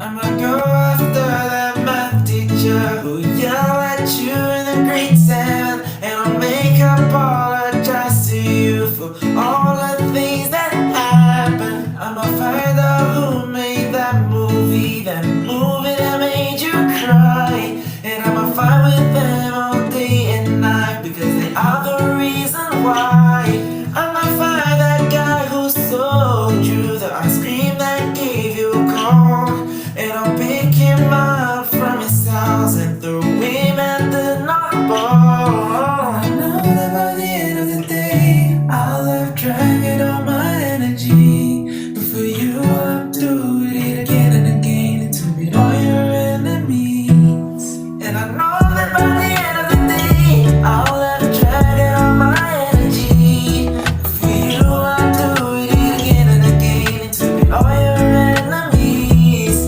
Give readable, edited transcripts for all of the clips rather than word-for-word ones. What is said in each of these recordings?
I'ma go after that math teacher who yelled at you in the grade 7, and I'll make her apologize to you for all the things that happened. I'ma find out who made that movie that made you cry, and I'ma fight with them all day and night because they are the reason why. I'ma find that guy who sold you the ice cream that gave you a cold, and I'll pick him up from his house and throw him at the North Pole. I know that by the end of the day I'll have dragged all my energy, but for you I'll do it again and again until we all your enemies. And I know that by the end of the day I'll have dragged all my energy, but for you I'll do it again and again until we all your enemies.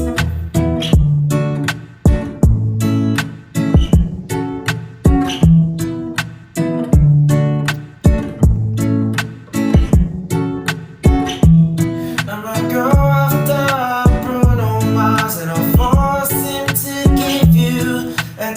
I'ma go after Bruno Mars and I'll force him to give you a